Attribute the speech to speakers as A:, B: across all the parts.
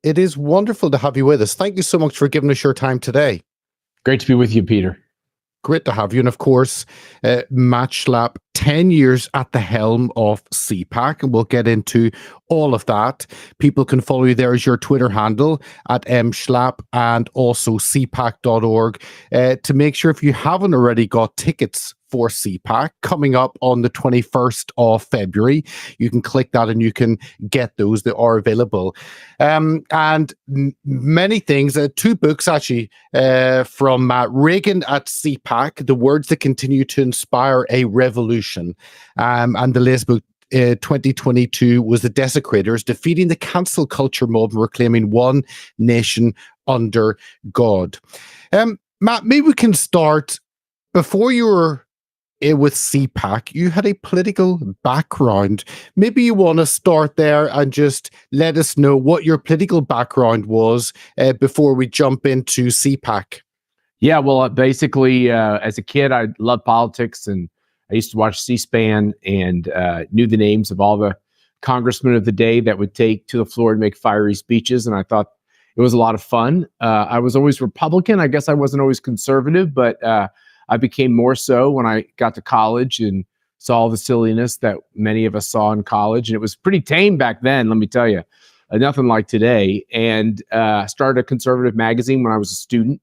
A: It is wonderful to have you with us. Thank you so much for giving us your time today.
B: Great to be with you, Peter.
A: Great to have you. And of course, Matt Schlapp, 10 years at the helm of CPAC, and we'll get into all of that. People can follow you there as your Twitter handle at mschlapp and also cpac.org to make sure if you haven't already got tickets for CPAC coming up on the 21st of February. You can click that and you can get those that are available. Many things, two books actually from Matt Reagan at CPAC, The Words That Continue to Inspire a Revolution. And the latest book, 2022, was The Desecrators, Defeating the Cancel Culture Mob and Reclaiming One Nation Under God. Matt, maybe we can start, before you were with CPAC, you had a political background. Maybe you want to start there and just let us know what your political background was before we jump into CPAC.
B: Yeah, well, basically, as a kid, I loved politics, and I used to watch C-SPAN and knew the names of all the congressmen of the day that would take to the floor and make fiery speeches, and I thought it was a lot of fun. I was always Republican. I guess I wasn't always conservative, but I became more so when I got to college and saw all the silliness that many of us saw in college. And it was pretty tame back then, let me tell you, nothing like today. And I started a conservative magazine when I was a student,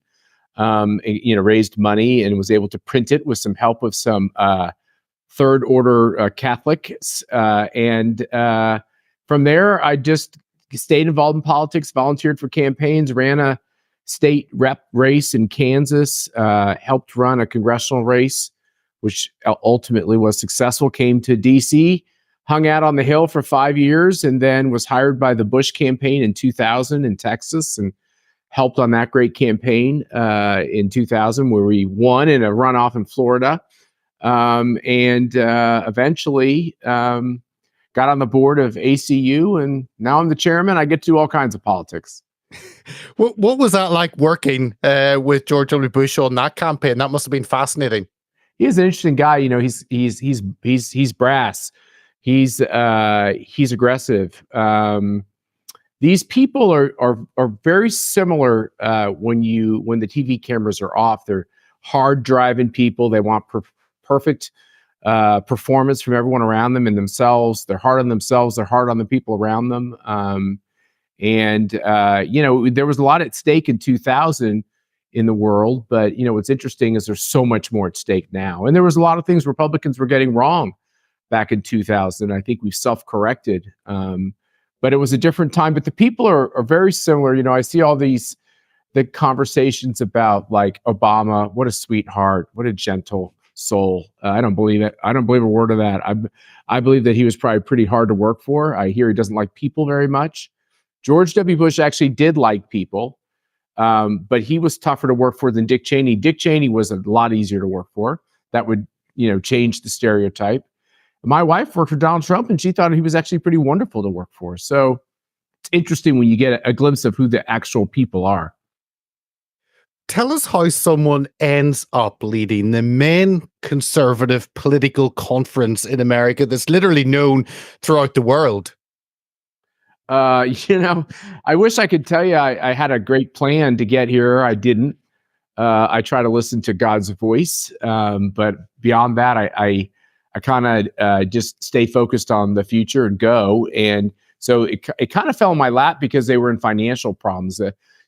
B: raised money and was able to print it with some help of some third order Catholics. And from there, I just stayed involved in politics, volunteered for campaigns, ran a state rep race in Kansas, helped run a congressional race, which ultimately was successful, came to DC, hung out on the Hill for 5 years, and then was hired by the Bush campaign in 2000 in Texas and helped on that great campaign in 2000, where we won in a runoff in Florida. Eventually got on the board of ACU, and now I'm the chairman. I get to do all kinds of politics.
A: What was that like working with George W. Bush on that campaign? That must have been fascinating.
B: He's an interesting guy. You know, he's brass. He's aggressive. These people are very similar when the TV cameras are off. They're hard driving people. They want perfect performance from everyone around them and themselves. They're hard on themselves. They're hard on the people around them. There was a lot at stake in 2000 in the world, but, what's interesting is there's so much more at stake now. And there was a lot of things Republicans were getting wrong back in 2000. I think we've self-corrected, but it was a different time. But the people are very similar. I see all the conversations about like Obama, what a sweetheart, what a gentle soul. I don't believe it. I don't believe a word of that. I believe that he was probably pretty hard to work for. I hear he doesn't like people very much. George W. Bush actually did like people, but he was tougher to work for than Dick Cheney. Dick Cheney was a lot easier to work for. That would, change the stereotype. My wife worked for Donald Trump, and she thought he was actually pretty wonderful to work for. So it's interesting when you get a glimpse of who the actual people are.
A: Tell us how someone ends up leading the main conservative political conference in America that's literally known throughout the world.
B: I wish I could tell you I had a great plan to get here. I didn't. I try to listen to God's voice. But beyond that, I kind of just stay focused on the future and go. And so it kind of fell in my lap because they were in financial problems.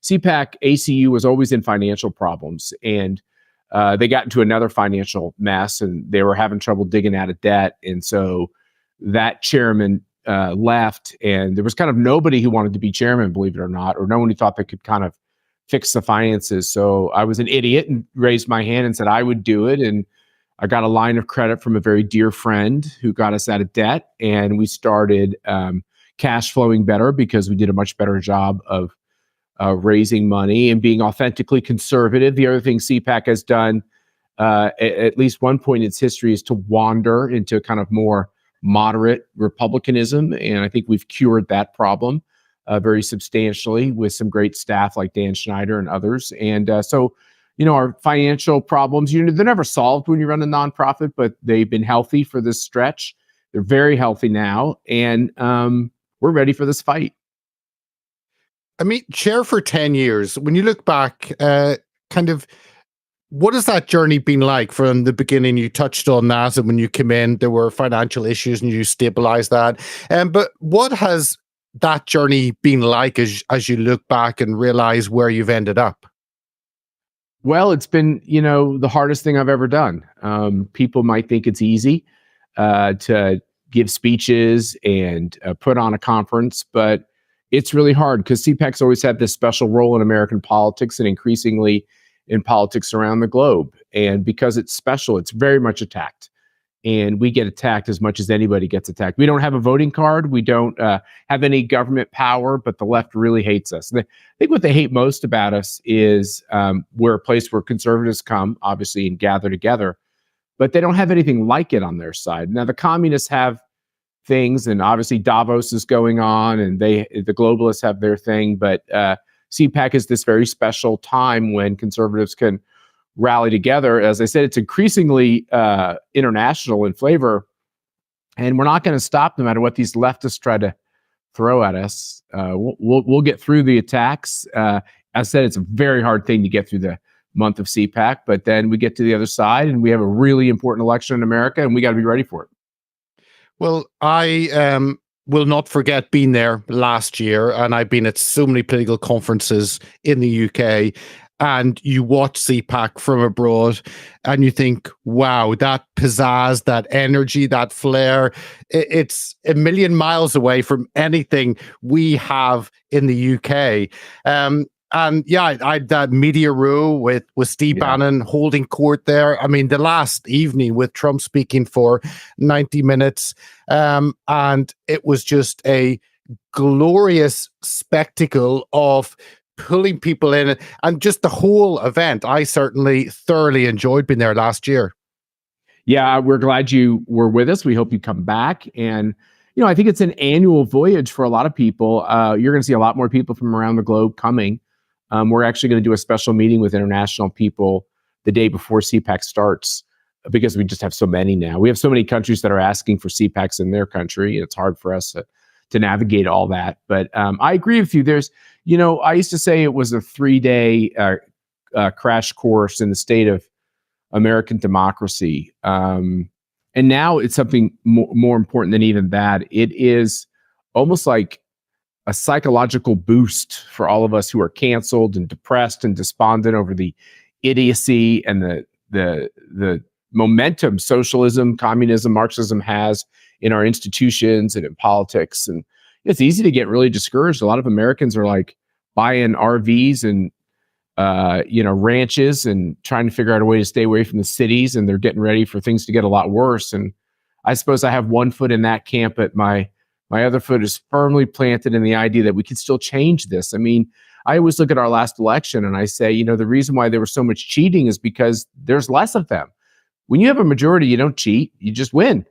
B: CPAC ACU was always in financial problems. And they got into another financial mess, and they were having trouble digging out of debt. And so that chairman left, and there was kind of nobody who wanted to be chairman, believe it or not, or no one who thought they could kind of fix the finances. So I was an idiot and raised my hand and said I would do it. And I got a line of credit from a very dear friend who got us out of debt. And we started cash flowing better because we did a much better job of raising money and being authentically conservative. The other thing CPAC has done at least one point in its history is to wander into kind of more moderate republicanism. And I think we've cured that problem very substantially with some great staff like Dan Schneider and others. And so our financial problems, they're never solved when you run a nonprofit, but they've been healthy for this stretch. They're very healthy now. And we're ready for this fight.
A: I mean, chair for 10 years. When you look back, kind of, what has that journey been like from the beginning? You touched on that, and when you came in, there were financial issues, and you stabilized that. But what has that journey been like as you look back and realize where you've ended up?
B: Well, it's been, the hardest thing I've ever done. People might think it's easy to give speeches and put on a conference, but it's really hard because CPACs always have this special role in American politics and increasingly in politics around the globe. And because it's special, it's very much attacked. And we get attacked as much as anybody gets attacked. We don't have a voting card. We don't have any government power, but the left really hates us. And I think what they hate most about us is we're a place where conservatives come, obviously, and gather together, but they don't have anything like it on their side. Now, the communists have things, and obviously Davos is going on, and the globalists have their thing, but CPAC is this very special time when conservatives can rally together. As I said, it's increasingly international in flavor, and we're not going to stop no matter what these leftists try to throw at us. We'll get through the attacks. As I said, it's a very hard thing to get through the month of CPAC, but then we get to the other side, and we have a really important election in America, and we got to be ready for it.
A: Well, I will not forget being there last year, and I've been at so many political conferences in the UK. And you watch CPAC from abroad and you think, wow, that pizzazz, that energy, that flair, it's a million miles away from anything we have in the UK. And yeah, I had that media row with Steve Bannon holding court there. I mean, the last evening with Trump speaking for 90 minutes. And it was just a glorious spectacle of pulling people in, and just the whole event. I certainly thoroughly enjoyed being there last year.
B: Yeah, we're glad you were with us. We hope you come back. And, I think it's an annual voyage for a lot of people. You're going to see a lot more people from around the globe coming. We're actually going to do a special meeting with international people the day before CPAC starts, because we just have so many now. We have so many countries that are asking for CPACs in their country, and it's hard for us to navigate all that. But I agree with you. There's, I used to say it was a 3-day crash course in the state of American democracy. And now it's something more important than even that. It is almost like a psychological boost for all of us who are canceled and depressed and despondent over the idiocy and the momentum socialism, communism, Marxism has in our institutions and in politics. And it's easy to get really discouraged. A lot of Americans are like buying RVs and ranches and trying to figure out a way to stay away from the cities, and they're getting ready for things to get a lot worse. And I suppose I have one foot in that camp, but my other foot is firmly planted in the idea that we can still change this. I mean, I always look at our last election and I say, the reason why there was so much cheating is because there's less of them. When you have a majority, you don't cheat, you just win.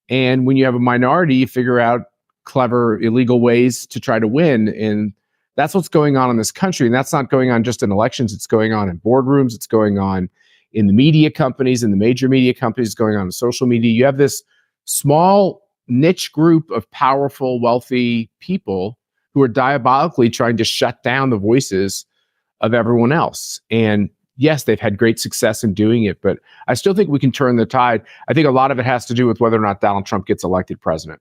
B: And when you have a minority, you figure out clever, illegal ways to try to win. And that's what's going on in this country. And that's not going on just in elections. It's going on in boardrooms. It's going on in the media companies, in the major media companies, going on in social media. You have this small niche group of powerful, wealthy people who are diabolically trying to shut down the voices of everyone else. And yes, they've had great success in doing it, but I still think we can turn the tide. I think a lot of it has to do with whether or not Donald Trump gets elected president.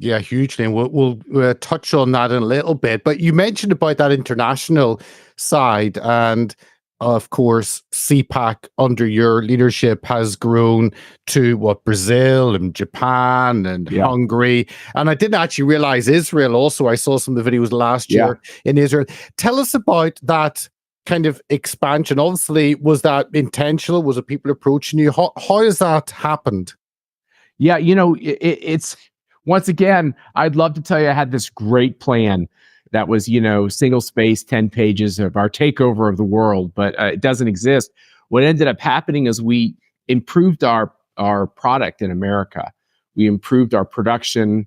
A: Yeah, hugely. And we'll touch on that in a little bit. But you mentioned about that international side. And of course, CPAC under your leadership has grown to Brazil and Japan and Hungary. And I didn't actually realize Israel also. I saw some of the videos last year in Israel. Tell us about that kind of expansion. Obviously, was that intentional? Was it people approaching you? How has that happened?
B: Yeah, it's once again, I'd love to tell you I had this great plan that was, single space, 10 pages of our takeover of the world, but it doesn't exist. What ended up happening is we improved our product in America. We improved our production.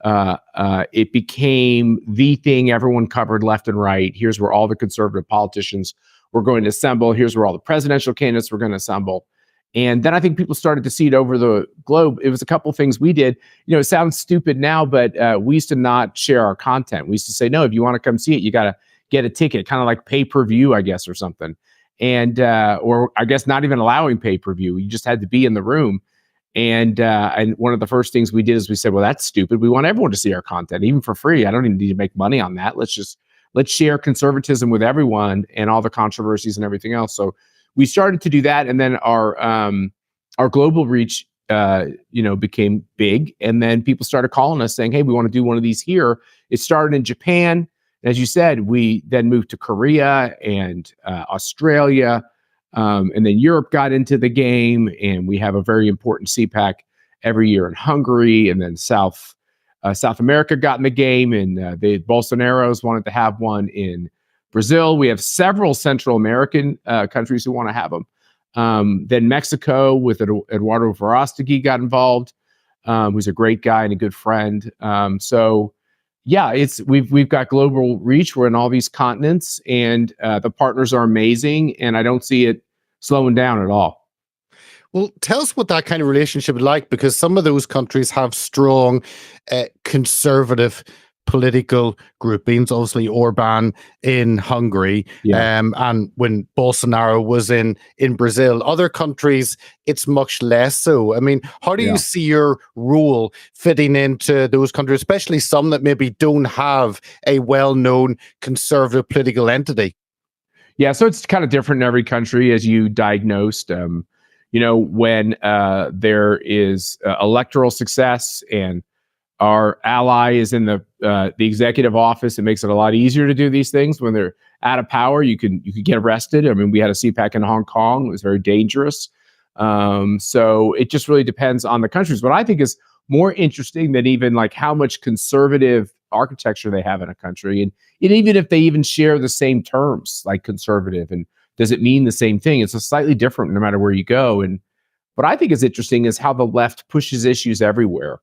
B: It became the thing everyone covered left and right. Here's where all the conservative politicians were going to assemble. Here's where all the presidential candidates were going to assemble. And then I think people started to see it over the globe. It was a couple things we did. It sounds stupid now, but we used to not share our content. We used to say, no, if you want to come see it, you got to get a ticket, kind of like pay-per-view, I guess, or something. And or I guess not even allowing pay-per-view. You just had to be in the room. And one of the first things we did is we said, well, that's stupid. We want everyone to see our content, even for free. I don't even need to make money on that. Let's share conservatism with everyone and all the controversies and everything else. So we started to do that, and then our global reach became big, and then people started calling us saying, hey, we want to do one of these here. It started in Japan. As you said, we then moved to Korea and Australia, and then Europe got into the game, and we have a very important CPAC every year in Hungary, and then South America got in the game, and the Bolsonaros wanted to have one in Brazil. We have several Central American countries who want to have them. Then Mexico with Eduardo Verástegui got involved, who's a great guy and a good friend. So yeah, we've got global reach. We're in all these continents, and the partners are amazing, and I don't see it slowing down at all.
A: Well, tell us what that kind of relationship is like, because some of those countries have strong conservative political groupings. Obviously, Orban in Hungary, and when Bolsonaro was in Brazil. Other countries, it's much less so. I mean, how do you see your role fitting into those countries, especially some that maybe don't have a well-known conservative political entity?
B: Yeah, so it's kind of different in every country, as you diagnosed. When there is electoral success and our ally is in the executive office, it makes it a lot easier to do these things. When they're out of power, you could get arrested. I mean, we had a CPAC in Hong Kong; it was very dangerous. So it just really depends on the countries. What I think is more interesting than even like how much conservative architecture they have in a country, and even if they even share the same terms like conservative, and does it mean the same thing? It's a slightly different no matter where you go. And what I think is interesting is how the left pushes issues everywhere.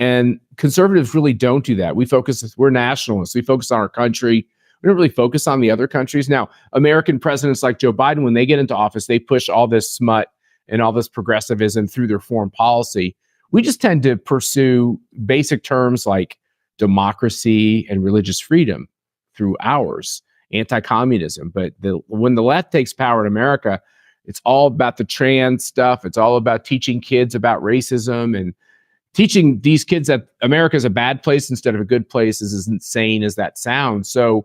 B: And conservatives really don't do that. We're nationalists. We focus on our country. We don't really focus on the other countries. Now, American presidents like Joe Biden, when they get into office, they push all this smut and all this progressivism through their foreign policy. We just tend to pursue basic terms like democracy and religious freedom through ours, anti-communism. But when the left takes power in America, it's all about the trans stuff. It's all about teaching kids about racism and teaching these kids that America is a bad place instead of a good place is as insane as that sounds. So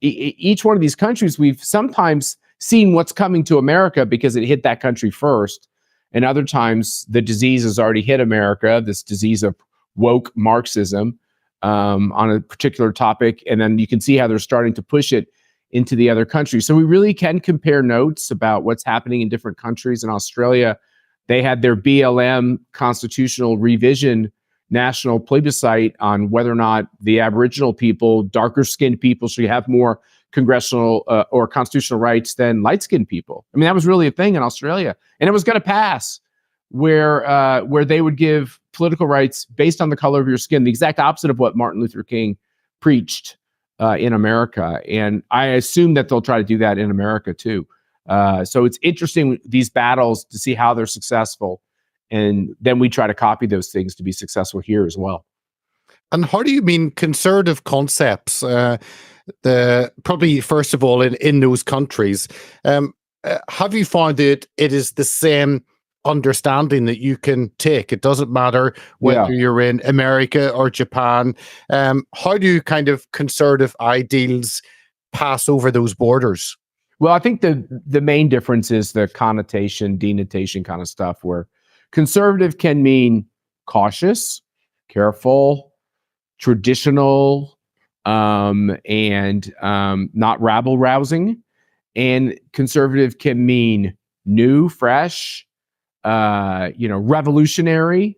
B: each one of these countries, we've sometimes seen what's coming to America because it hit that country first. And other times the disease has already hit America, this disease of woke Marxism on a particular topic. And then you can see how they're starting to push it into the other countries. So we really can compare notes about what's happening in different countries. In Australia, they had their BLM constitutional revision national plebiscite on whether or not the Aboriginal people, darker skinned people, should have more congressional or constitutional rights than light skinned people. I mean, that was really a thing in Australia, and it was going to pass where they would give political rights based on the color of your skin, the exact opposite of what Martin Luther King preached in America. And I assume that they'll try to do that in America too. So it's interesting, these battles, to see how they're successful. And then we try to copy those things to be successful here as well.
A: And how do you mean conservative concepts? Probably first of all in those countries, have you found that it is the same understanding that you can take? It doesn't matter whether you're in America or Japan. How do kind of conservative ideals pass over those borders?
B: Well, I think the main difference is the connotation, denotation kind of stuff, where conservative can mean cautious, careful, traditional, and not rabble-rousing. And conservative can mean new, fresh, revolutionary,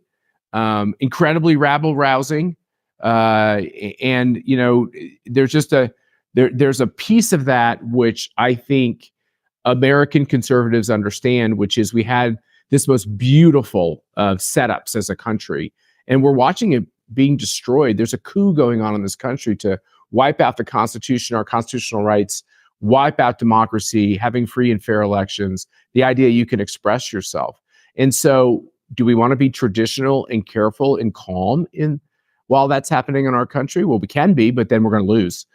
B: incredibly rabble-rousing. And, there's just there's a piece of that which I think American conservatives understand, which is we had this most beautiful of setups as a country, and we're watching it being destroyed. There's a coup going on in this country to wipe out the Constitution, our constitutional rights, wipe out democracy, having free and fair elections, the idea you can express yourself. And so do we want to be traditional and careful and calm while that's happening in our country? Well, we can be, but then we're going to lose.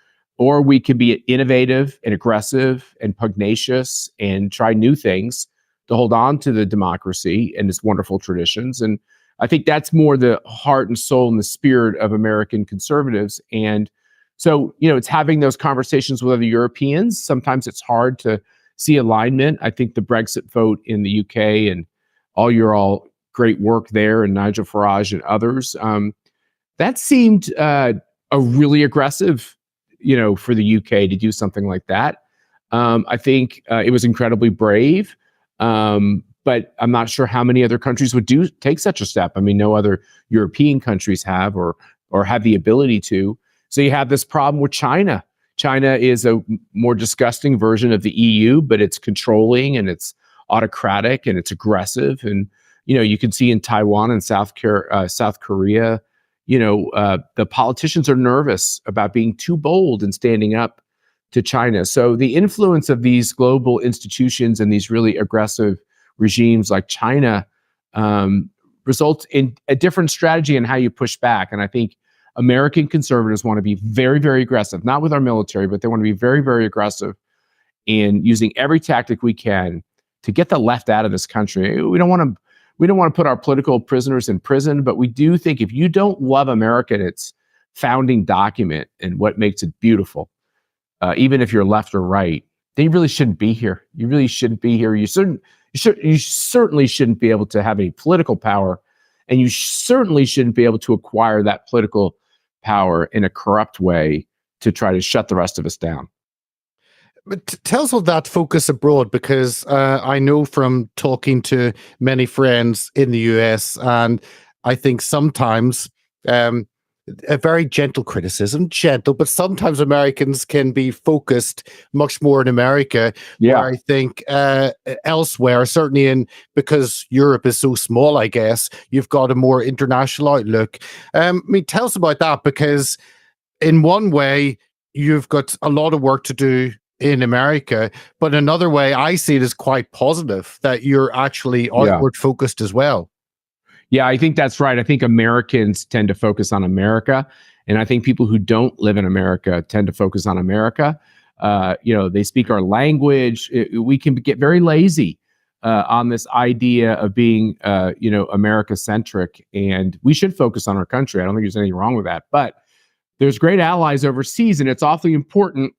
B: or we can be innovative and aggressive and pugnacious and try new things to hold on to the democracy and its wonderful traditions. And I think that's more the heart and soul and the spirit of American conservatives. And so, it's having those conversations with other Europeans. Sometimes it's hard to see alignment. I think the Brexit vote in the UK and all great work there, and Nigel Farage and others, that seemed a really aggressive, for the UK to do something like that. I think it was incredibly brave. But I'm not sure how many other countries would take such a step. I mean, no other European countries have or have the ability to. So you have this problem with China. China is a more disgusting version of the EU, but it's controlling and it's autocratic and it's aggressive. And you can see in Taiwan and South Korea, the politicians are nervous about being too bold and standing up to China. So the influence of these global institutions and these really aggressive regimes like China results in a different strategy in how you push back. And I think American conservatives want to be very, very aggressive, not with our military, but they want to be very, very aggressive in using every tactic we can to get the left out of this country. We don't want to put our political prisoners in prison, but we do think if you don't love America and its founding document and what makes it beautiful, even if you're left or right, then you really shouldn't be here. You really shouldn't be here. You certainly shouldn't be able to have any political power, and you certainly shouldn't be able to acquire that political power in a corrupt way to try to shut the rest of us down.
A: But tell us about that focus abroad, because I know from talking to many friends in the US, and I think sometimes a very gentle criticism, but sometimes Americans can be focused much more in America.
B: Yeah.
A: Where I think elsewhere, certainly because Europe is so small, I guess, you've got a more international outlook. Tell us about that, because in one way, you've got a lot of work to do in America, but another way, I see it as quite positive that you're actually outward focused as well.
B: Yeah, I think that's right. I think Americans tend to focus on America, and I think people who don't live in America tend to focus on America. They speak our language. We can get very lazy on this idea of being, America-centric, and we should focus on our country. I don't think there's anything wrong with that, but there's great allies overseas, and it's awfully important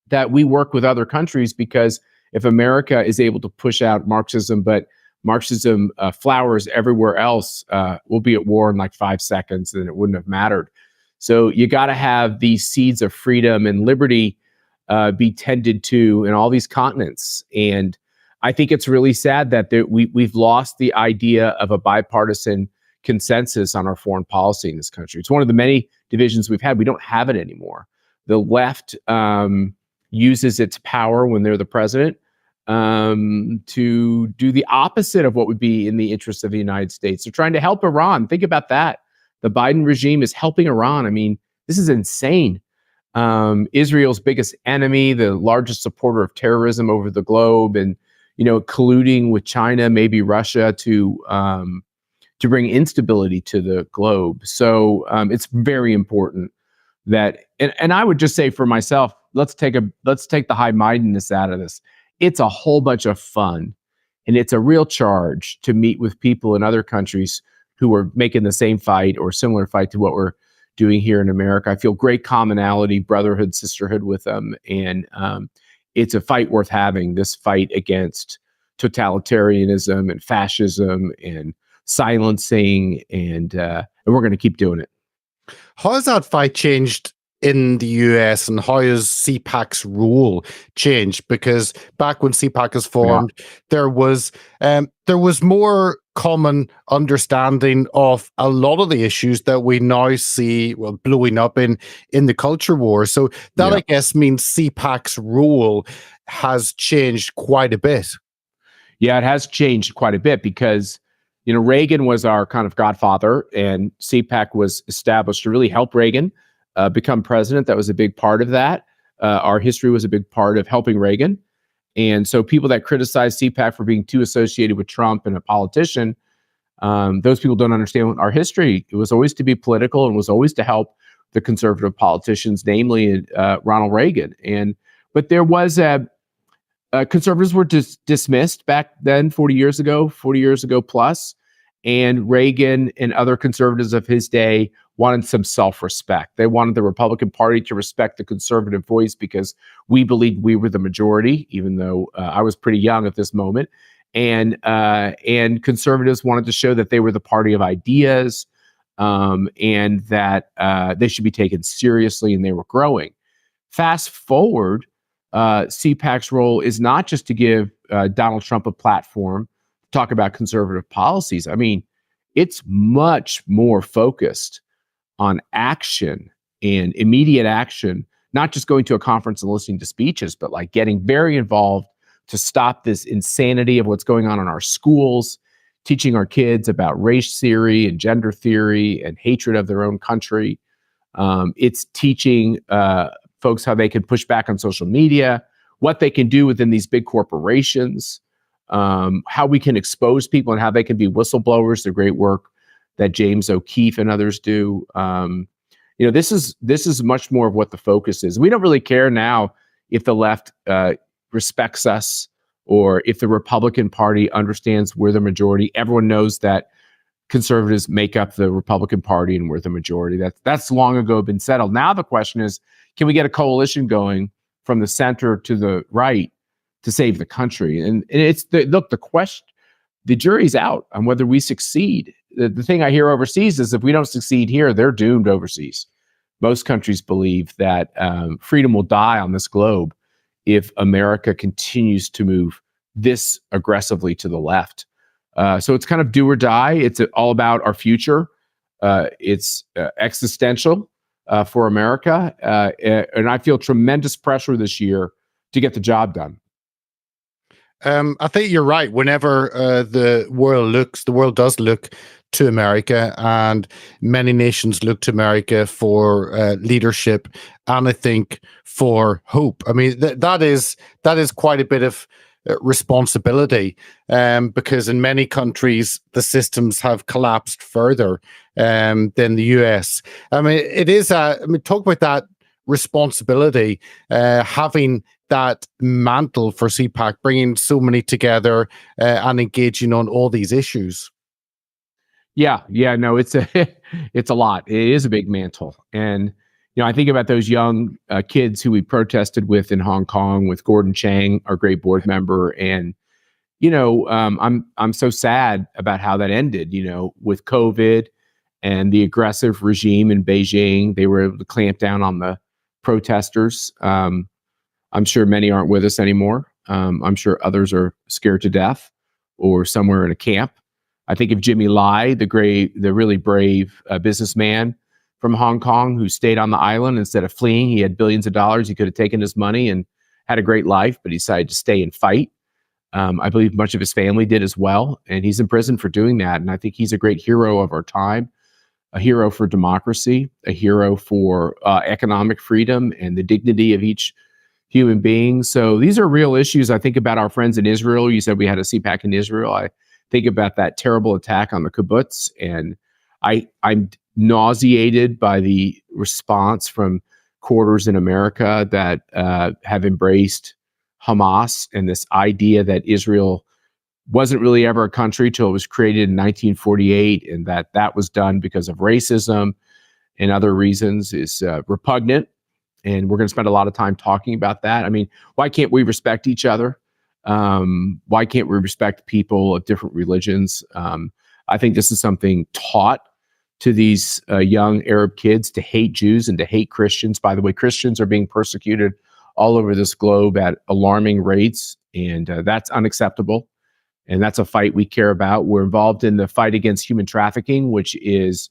B: that we work with other countries, because if America is able to push out Marxism, but Marxism flowers everywhere else, we'll be at war in like 5 seconds, and it wouldn't have mattered. So you got to have these seeds of freedom and liberty be tended to in all these continents. And I think it's really sad that we've lost the idea of a bipartisan consensus on our foreign policy in this country. It's one of the many divisions we've had. We don't have it anymore. The left uses its power when they're the president to do the opposite of what would be in the interest of the United States. They're trying to help Iran. Think about that. The Biden regime is helping Iran. I mean, this is insane. Israel's biggest enemy, the largest supporter of terrorism over the globe, and colluding with China, maybe Russia, to bring instability to the globe. So it's very important that, and I would just say for myself, let's take the high-mindedness out of this. It's a whole bunch of fun, and it's a real charge to meet with people in other countries who are making the same fight or similar fight to what we're doing here in America. I feel great commonality, brotherhood, sisterhood with them, and it's a fight worth having, this fight against totalitarianism and fascism and silencing, and we're going to keep doing it.
A: How has that fight changed in the US, and how has CPAC's role changed? Because back when CPAC was formed, there was more common understanding of a lot of the issues that we now see blowing up in the culture war. So that, I guess, means CPAC's role has changed quite a bit.
B: Yeah, it has changed quite a bit, because Reagan was our kind of godfather, and CPAC was established to really help Reagan become president. That was a big part of that. Our history was a big part of helping Reagan. And so people that criticize CPAC for being too associated with Trump and a politician, those people don't understand our history. It was always to be political and was always to help the conservative politicians, namely Ronald Reagan. But there was conservatives were dismissed back then, 40 years ago plus, and Reagan and other conservatives of his day wanted some self-respect. They wanted the Republican Party to respect the conservative voice because we believed we were the majority, even though I was pretty young at this moment. And conservatives wanted to show that they were the party of ideas, and that they should be taken seriously, and they were growing. Fast forward, CPAC's role is not just to give Donald Trump a platform to talk about conservative policies. I mean, it's much more focused on action and immediate action, not just going to a conference and listening to speeches, but like getting very involved to stop this insanity of what's going on in our schools, teaching our kids about race theory and gender theory and hatred of their own country. It's teaching folks how they can push back on social media, what they can do within these big corporations, how we can expose people and how they can be whistleblowers, the great work that James O'Keefe and others do. This is much more of what the focus is. We don't really care now if the left respects us or if the Republican Party understands we're the majority. Everyone knows that conservatives make up the Republican Party and we're the majority. That's long ago been settled. Now the question is, can we get a coalition going from the center to the right to save the country? And it's the jury's out on whether we succeed. The thing I hear overseas is if we don't succeed here, they're doomed overseas. Most countries believe that freedom will die on this globe if America continues to move this aggressively to the left. So it's kind of do or die. It's all about our future. It's existential for America. And I feel tremendous pressure this year to get the job done.
A: I think you're right. Whenever the world does look to America, and many nations look to America for leadership, and I think for hope. I mean, that is quite a bit of responsibility, because in many countries the systems have collapsed further than the US. I mean, it is. Talk about that responsibility, having that mantle for CPAC, bringing so many together and engaging on all these issues.
B: Yeah, no, it's a lot. It is a big mantle, and I think about those young kids who we protested with in Hong Kong with Gordon Chang, our great board member, and I'm so sad about how that ended. With COVID and the aggressive regime in Beijing, they were able to clamp down on the protesters. I'm sure many aren't with us anymore. I'm sure others are scared to death or somewhere in a camp. I think of Jimmy Lai, the really brave businessman from Hong Kong who stayed on the island instead of fleeing. He had billions of dollars. He could have taken his money and had a great life, but he decided to stay and fight. I believe much of his family did as well, and he's in prison for doing that. And I think he's a great hero of our time, a hero for democracy, a hero for economic freedom and the dignity of each human being. So these are real issues. I think about our friends in Israel. You said we had a CPAC in Israel. I think about that terrible attack on the kibbutz, and I'm nauseated by the response from quarters in America that have embraced Hamas and this idea that Israel wasn't really ever a country till it was created in 1948, and that was done because of racism and other reasons is repugnant. And we're going to spend a lot of time talking about that. I mean, why can't we respect each other? Why can't we respect people of different religions? I think this is something taught to these young Arab kids to hate Jews and to hate Christians. By the way, Christians are being persecuted all over this globe at alarming rates, and that's unacceptable. And that's a fight we care about. We're involved in the fight against human trafficking, which is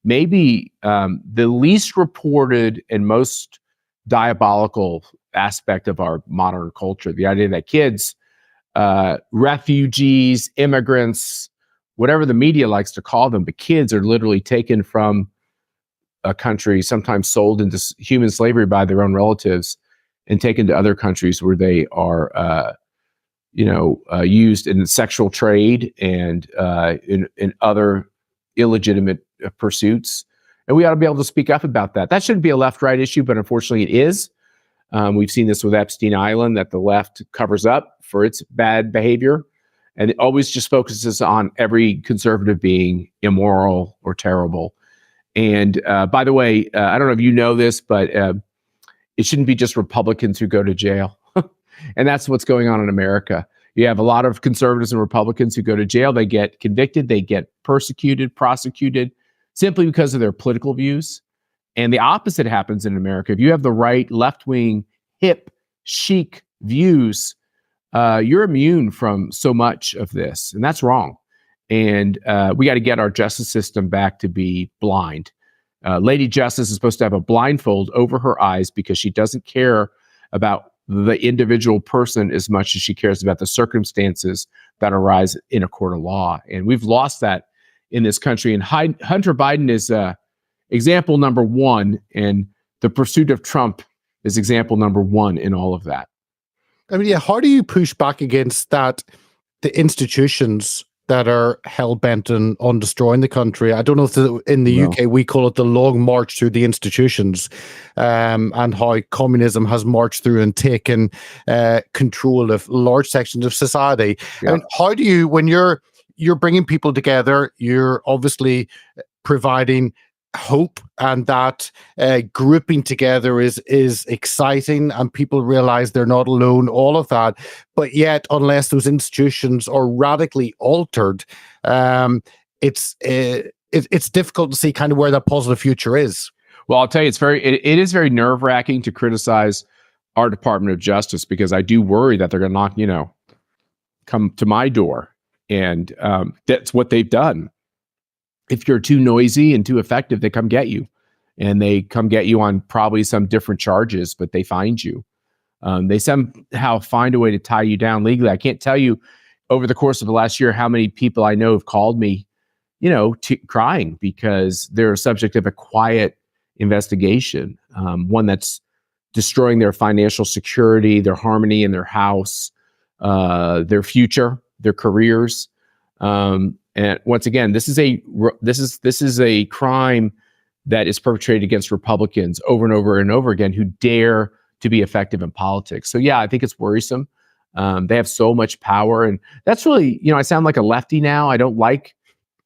B: maybe the least reported and most diabolical aspect of our modern culture. The idea that kids, refugees, immigrants, whatever the media likes to call them, but kids are literally taken from a country, sometimes sold into human slavery by their own relatives and taken to other countries where they are, used in sexual trade and in other illegitimate pursuits. And we ought to be able to speak up about that. That shouldn't be a left-right issue, but unfortunately it is. We've seen this with Epstein Island, that the left covers up for its bad behavior, and it always just focuses on every conservative being immoral or terrible. And by the way, I don't know if you know this, but it shouldn't be just Republicans who go to jail. And that's what's going on in America. You have a lot of conservatives and Republicans who go to jail. They get convicted, they get persecuted, prosecuted, simply because of their political views. And the opposite happens in America. If you have the right, left-wing, hip, chic views, you're immune from so much of this. And that's wrong. And we got to get our justice system back to be blind. Lady Justice is supposed to have a blindfold over her eyes because she doesn't care about the individual person as much as she cares about the circumstances that arise in a court of law. And we've lost that in this country. And Hunter Biden is example number one, and the pursuit of Trump is example number one in all of that.
A: I mean, yeah, how do you push back against that, the institutions that are hell-bent on destroying the country? I don't know if in the UK we call it the long march through the institutions, and how communism has marched through and taken control of large sections of society.
B: Yeah.
A: I mean, how do you, when you're bringing people together, you're obviously providing hope, and that grouping together is exciting, and people realize they're not alone, all of that. But yet, unless those institutions are radically altered, it's difficult to see kind of where that positive future is.
B: Well, I'll tell you, it is very nerve-wracking to criticize our Department of Justice, because I do worry that they're going to knock, come to my door, and that's what they've done. If you're too noisy and too effective, they come get you, and they come get you on probably some different charges, but they find you. They somehow find a way to tie you down legally. I can't tell you over the course of the last year how many people I know have called me, crying because they're subject of a quiet investigation, one that's destroying their financial security, their harmony in their house, their future, their careers. And once again, this is a crime that is perpetrated against Republicans over and over and over again, who dare to be effective in politics. So yeah, I think it's worrisome. They have so much power, and that's really, I sound like a lefty now. I don't like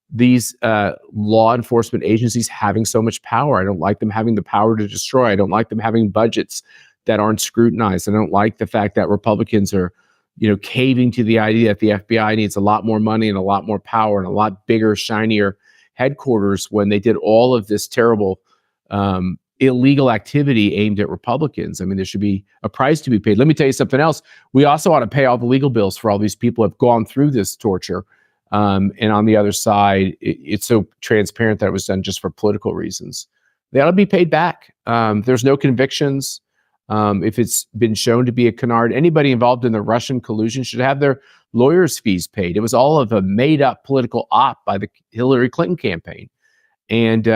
B: these law enforcement agencies having so much power. I don't like them having the power to destroy. I don't like them having budgets that aren't scrutinized. I don't like the fact that Republicans are caving to the idea that the FBI needs a lot more money and a lot more power and a lot bigger, shinier headquarters, when they did all of this terrible, illegal activity aimed at Republicans. I mean, there should be a price to be paid. Let me tell you something else. We also ought to pay all the legal bills for all these people who have gone through this torture. And on the other side, it's so transparent that it was done just for political reasons. They ought to be paid back. There's no convictions. If it's been shown to be a canard, anybody involved in the Russian collusion should have their lawyers' fees paid. It was all of a made-up political op by the Hillary Clinton campaign. And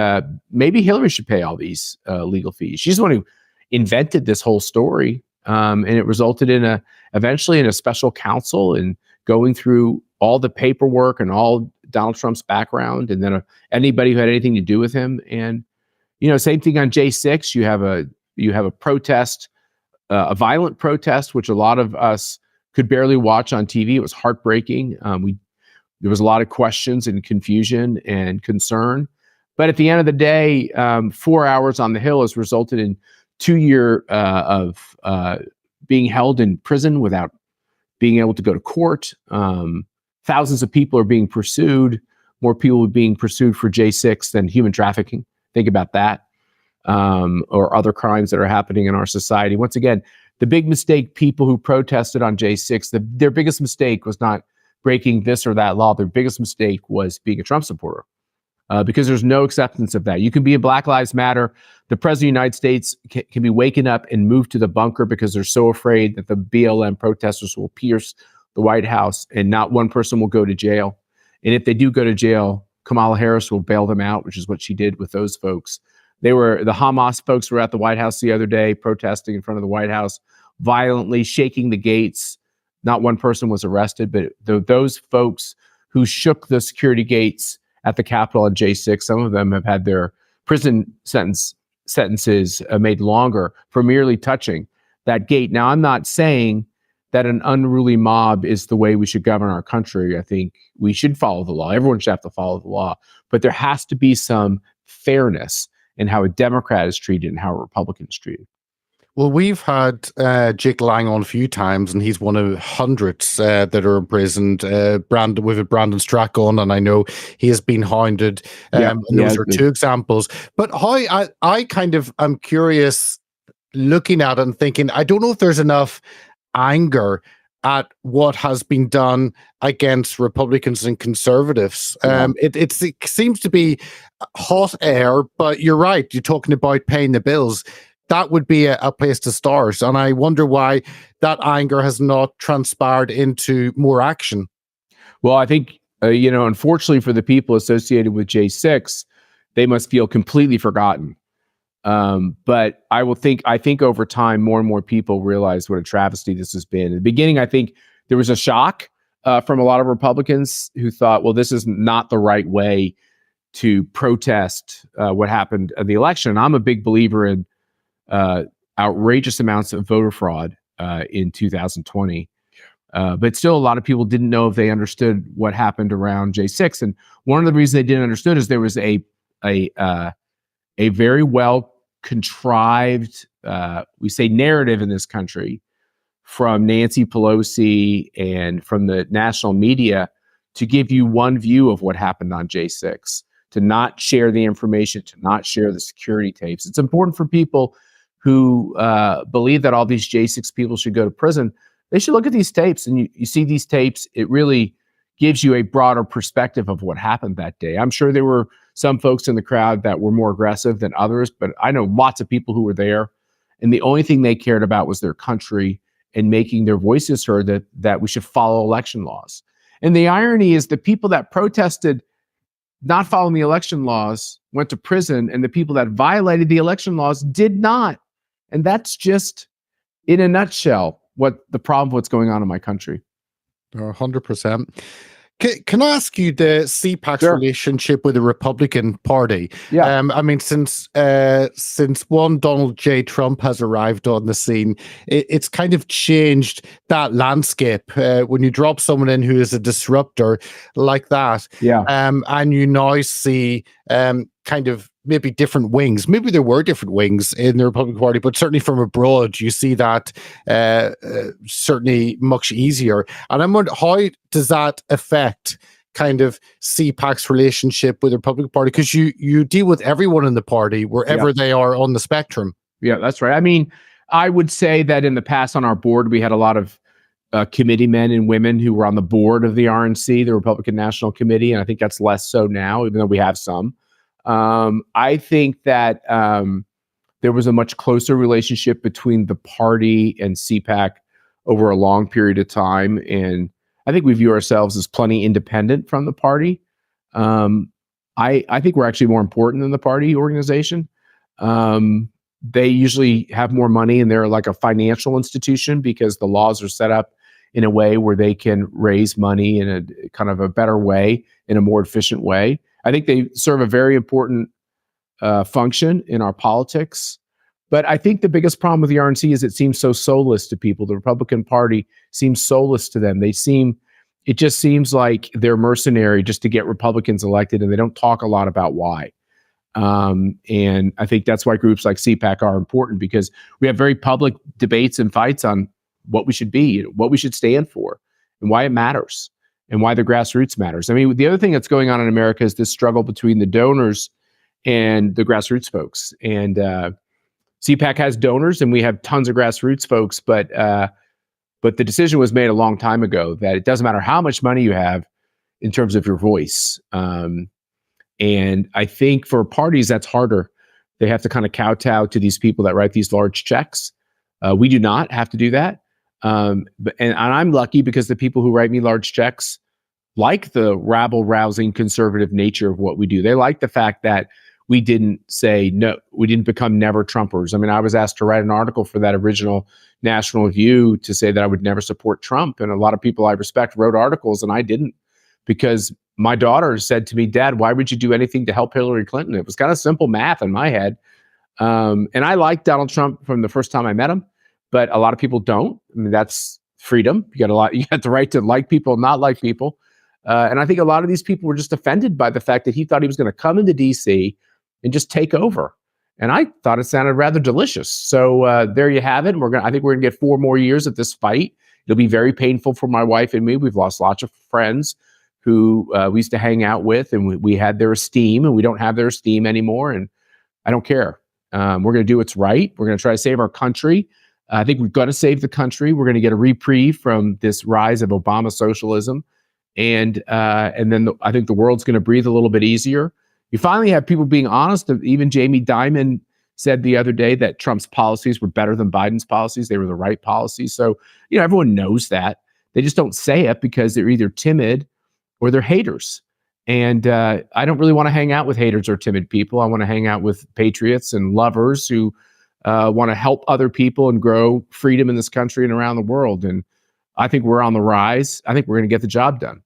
B: maybe Hillary should pay all these legal fees. She's the one who invented this whole story. And it resulted in eventually in a special counsel and going through all the paperwork and all Donald Trump's background, and then anybody who had anything to do with him. And, same thing on J6. You have a protest, a violent protest, which a lot of us could barely watch on TV. It was heartbreaking. There was a lot of questions and confusion and concern. But at the end of the day, 4 hours on the Hill has resulted in 2 years of being held in prison without being able to go to court. Thousands of people are being pursued. More people are being pursued for J6 than human trafficking. Think about that. Or other crimes that are happening in our society. Once again, the big mistake, people who protested on J6, their biggest mistake was not breaking this or that law. Their biggest mistake was being a Trump supporter, because there's no acceptance of that. You can be a Black Lives Matter. The President of the United States can be waking up and moved to the bunker because they're so afraid that the BLM protesters will pierce the White House and not one person will go to jail. And if they do go to jail, Kamala Harris will bail them out, which is what she did with those folks. The Hamas folks were at the White House the other day, protesting in front of the White House, violently shaking the gates. Not one person was arrested, but those folks who shook the security gates at the Capitol on J6, some of them have had their prison sentences made longer for merely touching that gate. Now, I'm not saying that an unruly mob is the way we should govern our country. I think we should follow the law. Everyone should have to follow the law. But there has to be some fairness in how a Democrat is treated and how a Republican is treated.
A: Well, we've had Jake Lang on a few times, and he's one of hundreds that are imprisoned. Brandon Strachan, and I know he has been hounded. And those are two examples. But how I kind of am curious looking at it and thinking, I don't know if there's enough anger at what has been done against Republicans and conservatives. It seems to be hot air, but you're right. You're talking about paying the bills. That would be a place to start. And I wonder why that anger has not transpired into more action.
B: Well, I think, unfortunately for the people associated with J6, they must feel completely forgotten. But I think over time, more and more people realize what a travesty this has been. In the beginning, I think there was a shock from a lot of Republicans who thought, well, this is not the right way to protest what happened at the election. And I'm a big believer in outrageous amounts of voter fraud in 2020. But still, a lot of people didn't know if they understood what happened around J6. And one of the reasons they didn't understand is there was a very well contrived, we say, narrative in this country from Nancy Pelosi and from the national media to give you one view of what happened on J6, to not share the information, to not share the security tapes. It's important for people who believe that all these J6 people should go to prison. They should look at these tapes, and you see these tapes, it really gives you a broader perspective of what happened that day. I'm sure there were some folks in the crowd that were more aggressive than others, but I know lots of people who were there, and the only thing they cared about was their country and making their voices heard, that we should follow election laws. And the irony is the people that protested not following the election laws went to prison, and the people that violated the election laws did not. And that's just, in a nutshell, what the problem, what's going on in my country.
A: 100%. Can I ask you the CPAC's relationship with the Republican Party?
B: Yeah.
A: I mean, since one Donald J. Trump has arrived on the scene, it's kind of changed that landscape. When you drop someone in who is a disruptor like that, and you now see kind of maybe different wings. Maybe there were different wings in the Republican Party, but certainly from abroad, you see that certainly much easier. And I'm wondering, how does that affect kind of CPAC's relationship with the Republican Party? Because you deal with everyone in the party, wherever they are on the spectrum.
B: Yeah, that's right. I mean, I would say that in the past on our board, we had a lot of committee men and women who were on the board of the RNC, the Republican National Committee, and I think that's less so now, even though we have some. I think that there was a much closer relationship between the party and CPAC over a long period of time. And I think we view ourselves as plenty independent from the party. I think we're actually more important than the party organization. They usually have more money, and they're like a financial institution because the laws are set up in a way where they can raise money in a kind of a better way, in a more efficient way. I think they serve a very important function in our politics. But I think the biggest problem with the RNC is it seems so soulless to people. The Republican Party seems soulless to them. It just seems like they're mercenary just to get Republicans elected, and they don't talk a lot about why. And I think that's why groups like CPAC are important, because we have very public debates and fights on what we should be, what we should stand for, and why it matters, and why the grassroots matters. I mean, the other thing that's going on in America is this struggle between the donors and the grassroots folks. And CPAC has donors, and we have tons of grassroots folks, but the decision was made a long time ago that it doesn't matter how much money you have in terms of your voice. And I think for parties, that's harder. They have to kind of kowtow to these people that write these large checks. We do not have to do that. And I'm lucky because the people who write me large checks like the rabble-rousing conservative nature of what we do. They like the fact that we didn't say no, we didn't become never Trumpers. I mean, I was asked to write an article for that original National Review to say that I would never support Trump. And a lot of people I respect wrote articles, and I didn't, because my daughter said to me, "Dad, why would you do anything to help Hillary Clinton?" It was kind of simple math in my head. And I liked Donald Trump from the first time I met him, but a lot of people don't. I mean, that's freedom. You got the right to like people, not like people. And I think a lot of these people were just offended by the fact that he thought he was going to come into DC and just take over. And I thought it sounded rather delicious. So there you have it. I think we're going to get 4 more years of this fight. It'll be very painful for my wife and me. We've lost lots of friends who we used to hang out with, and we had their esteem, and we don't have their esteem anymore. And I don't care. We're going to do what's right. We're going to try to save our country. I think we've got to save the country. We're going to get a reprieve from this rise of Obama socialism. And then I think the world's going to breathe a little bit easier. You finally have people being honest. Even Jamie Dimon said the other day that Trump's policies were better than Biden's policies. They were the right policies. So, everyone knows that. They just don't say it because they're either timid or they're haters. And I don't really want to hang out with haters or timid people. I want to hang out with patriots and lovers who want to help other people and grow freedom in this country and around the world. And I think we're on the rise. I think we're going to get the job done.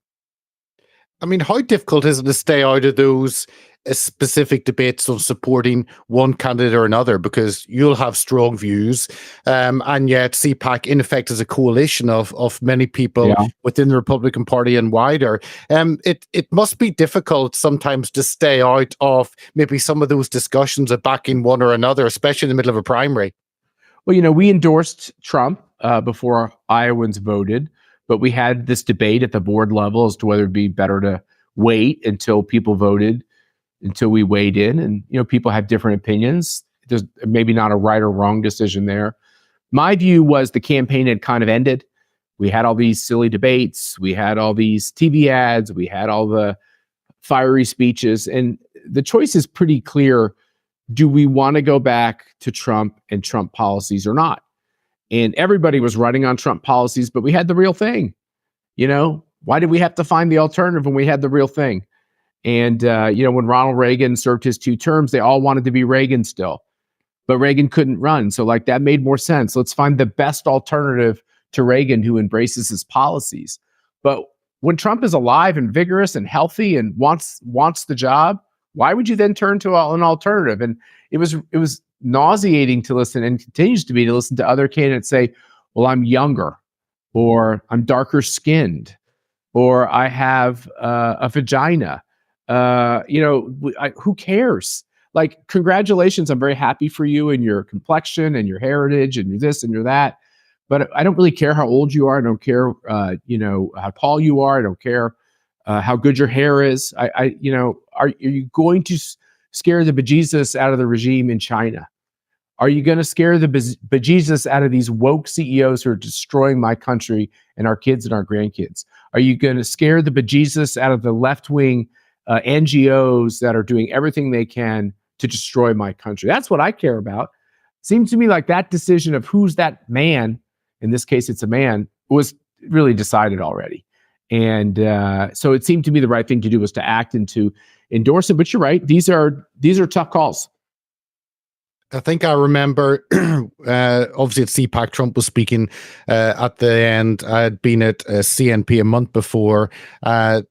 A: I mean, how difficult is it to stay out of those specific debates of supporting one candidate or another? Because you'll have strong views, and yet CPAC, in effect, is a coalition of many people within the Republican Party and wider. It must be difficult sometimes to stay out of maybe some of those discussions of backing one or another, especially in the middle of a primary.
B: Well, we endorsed Trump before Iowans voted. But we had this debate at the board level as to whether it'd be better to wait until people voted, until we weighed in. And, people have different opinions. There's maybe not a right or wrong decision there. My view was the campaign had kind of ended. We had all these silly debates. We had all these TV ads. We had all the fiery speeches. And the choice is pretty clear. Do we want to go back to Trump and Trump policies or not? And everybody was running on Trump policies, but we had the real thing. Why did we have to find the alternative when we had the real thing? And, when Ronald Reagan served his 2 terms, they all wanted to be Reagan still. But Reagan couldn't run. So that made more sense. Let's find the best alternative to Reagan who embraces his policies. But when Trump is alive and vigorous and healthy and wants the job, why would you then turn to an alternative? And it was nauseating to listen, and continues to be, to listen to other candidates say, well, I'm younger, or I'm darker skinned, or I have a vagina. Who cares? Congratulations. I'm very happy for you and your complexion and your heritage and your this and your that. But I don't really care how old you are. I don't care, how tall you are. I don't care how good your hair is. Are you going to scare the bejesus out of the regime in China? Are you going to scare the bejesus out of these woke CEOs who are destroying my country and our kids and our grandkids? Are you going to scare the bejesus out of the left-wing NGOs that are doing everything they can to destroy my country? That's what I care about. Seems to me like that decision of who's that man, in this case it's a man, was really decided already. And so it seemed to me the right thing to do was to act and to endorse it. But you're right; these are tough calls.
A: I think I remember, obviously at CPAC, Trump was speaking at the end. I had been at CNP a month before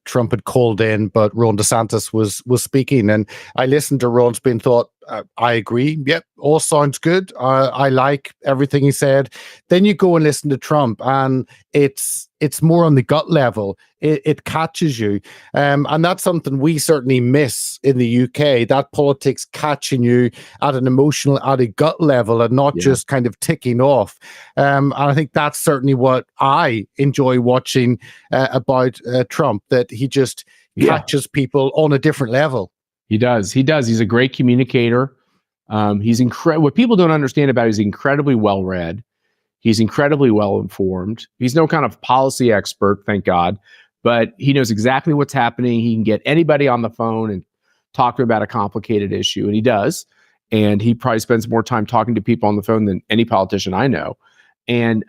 A: Trump had called in, but Ron DeSantis was speaking. And I listened to Ron's speech and thought, I agree. Yep, all sounds good. I like everything he said. Then you go and listen to Trump, and it's more on the gut level. It catches you. And that's something we certainly miss in the UK, that politics catching you at an emotional, at a gut level, and not just kind of ticking off. And I think that's certainly what I enjoy watching about Trump, that he just catches people on a different level.
B: He does. He's a great communicator. He's incredible. What people don't understand about him is he's incredibly well-read. He's incredibly well-informed. He's no kind of policy expert, thank God, but he knows exactly what's happening. He can get anybody on the phone and talk to him about a complicated issue, and he does. And he probably spends more time talking to people on the phone than any politician I know. And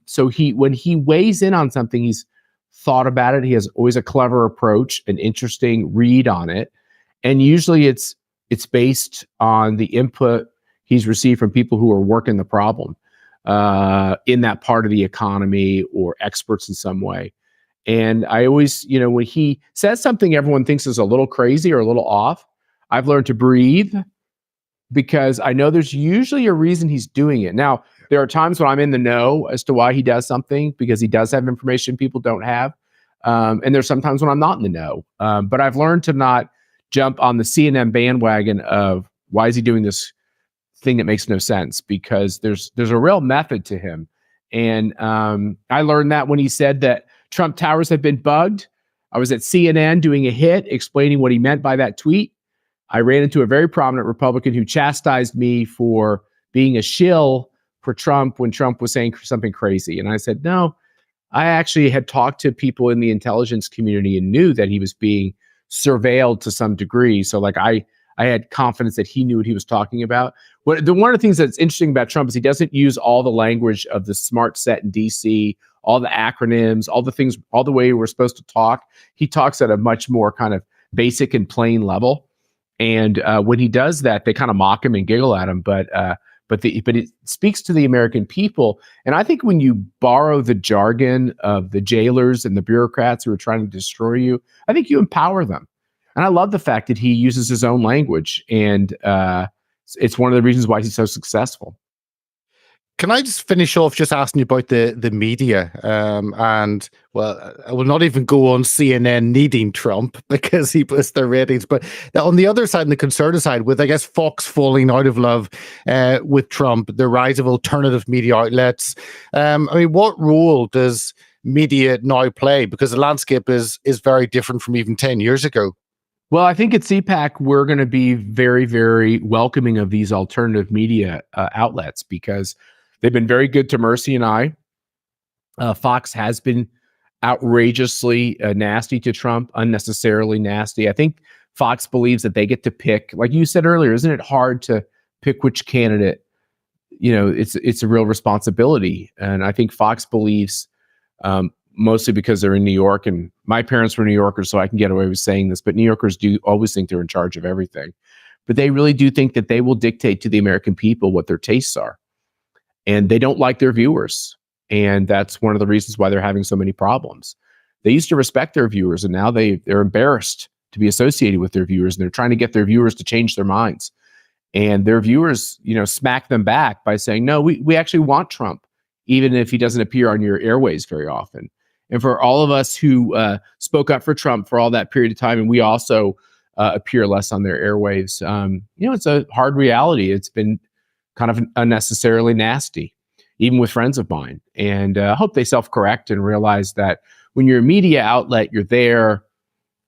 B: so when he weighs in on something, he's thought about it. He has always a clever approach, an interesting read on it. And usually it's based on the input he's received from people who are working the problem in that part of the economy or experts in some way. And I always, when he says something everyone thinks is a little crazy or a little off, I've learned to breathe because I know there's usually a reason he's doing it. Now, there are times when I'm in the know as to why he does something because he does have information people don't have. And there's sometimes when I'm not in the know. But I've learned to not jump on the CNN bandwagon of why is he doing this thing that makes no sense, because there's a real method to him. And I learned that when he said that Trump Towers have been bugged. I was at CNN doing a hit explaining what he meant by that tweet. I ran into a very prominent Republican who chastised me for being a shill for Trump when Trump was saying something crazy. And I said, no, I actually had talked to people in the intelligence community and knew that he was being surveilled to some degree. So like I had confidence that he knew what he was talking about. One of the things that's interesting about Trump is he doesn't use all the language of the smart set in DC, all the acronyms, all the things, all the way we're supposed to talk. He talks at a much more kind of basic and plain level. And when he does that, they kind of mock him and giggle at him. But it speaks to the American people. And I think when you borrow the jargon of the jailers and the bureaucrats who are trying to destroy you, I think you empower them. And I love the fact that he uses his own language. And it's one of the reasons why he's so successful.
A: Can I just finish off just asking you about the media? And, well, I will not even go on CNN needing Trump because he boosts their ratings. But on the other side, on the conservative side, with, I guess, Fox falling out of love with Trump, the rise of alternative media outlets. I mean, what role does media now play? Because the landscape is very different from even 10 years ago.
B: Well, I think at CPAC, we're going to be very, very welcoming of these alternative media outlets because they've been very good to Mercy and I. Fox has been outrageously nasty to Trump, unnecessarily nasty. I think Fox believes that they get to pick, like you said earlier, isn't it hard to pick which candidate? It's a real responsibility. And I think Fox believes, mostly because they're in New York, and my parents were New Yorkers, so I can get away with saying this, but New Yorkers do always think they're in charge of everything. But they really do think that they will dictate to the American people what their tastes are. And they don't like their viewers. And that's one of the reasons why they're having so many problems. They used to respect their viewers, and now they're embarrassed to be associated with their viewers, and they're trying to get their viewers to change their minds. And their viewers, smack them back by saying, no, we actually want Trump, even if he doesn't appear on your airways very often. And for all of us who spoke up for Trump for all that period of time, and we also appear less on their airwaves, it's a hard reality. It's been kind of unnecessarily nasty, even with friends of mine. And I hope they self-correct and realize that when you're a media outlet, you're there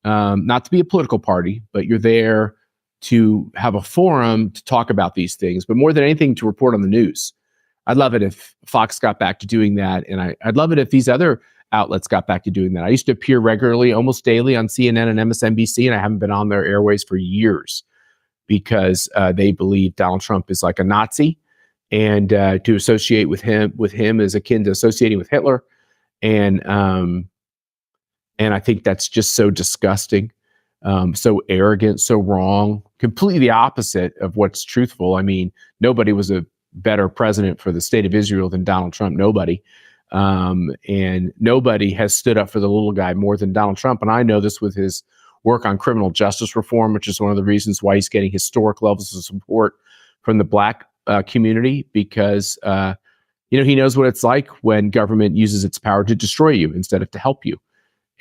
B: not to be a political party, but you're there to have a forum to talk about these things, but more than anything, to report on the news. I'd love it if Fox got back to doing that. And I'd love it if these other outlets got back to doing that. I used to appear regularly, almost daily, on CNN and MSNBC, and I haven't been on their airways for years because they believe Donald Trump is like a Nazi, and to associate with him is akin to associating with Hitler. And I think that's just so disgusting, so arrogant, so wrong, completely the opposite of what's truthful. I mean, nobody was a better president for the state of Israel than Donald Trump. Nobody. And nobody has stood up for the little guy more than Donald Trump. And I know this with his work on criminal justice reform, which is one of the reasons why he's getting historic levels of support from the Black community, because he knows what it's like when government uses its power to destroy you instead of to help you.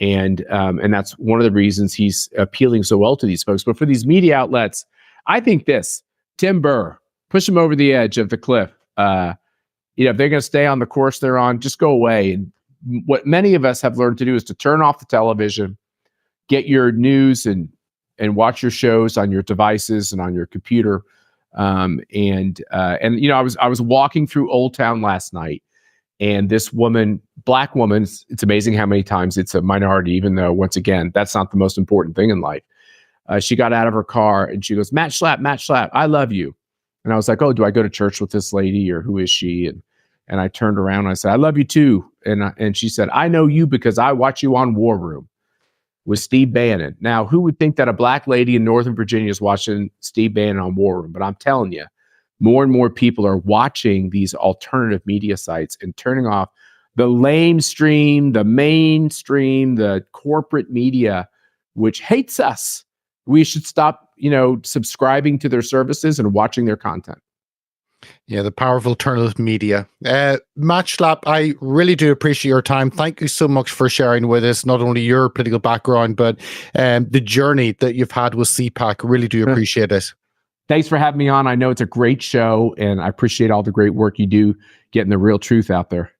B: And that's one of the reasons he's appealing so well to these folks. But for these media outlets, I think Tim Burr, push him over the edge of the cliff. If they're going to stay on the course they're on, just go away. And what many of us have learned to do is to turn off the television, get your news and watch your shows on your devices and on your computer. I was walking through Old Town last night, and this woman, Black woman, it's amazing how many times it's a minority, even though, once again, that's not the most important thing in life. She got out of her car and she goes, Matt Schlapp, I love you. And I was like, oh, do I go to church with this lady, or who is she? And I turned around and I said, I love you too. And she said, I know you because I watch you on War Room with Steve Bannon. Now, who would think that a Black lady in Northern Virginia is watching Steve Bannon on War Room? But I'm telling you, more and more people are watching these alternative media sites and turning off the lamestream, the mainstream, the corporate media, which hates us. We should stop, subscribing to their services and watching their content.
A: Yeah, the power of alternative media. Matt Schlapp, I really do appreciate your time. Thank you so much for sharing with us not only your political background, but the journey that you've had with CPAC. Really do appreciate it.
B: Thanks for having me on. I know it's a great show, and I appreciate all the great work you do getting the real truth out there.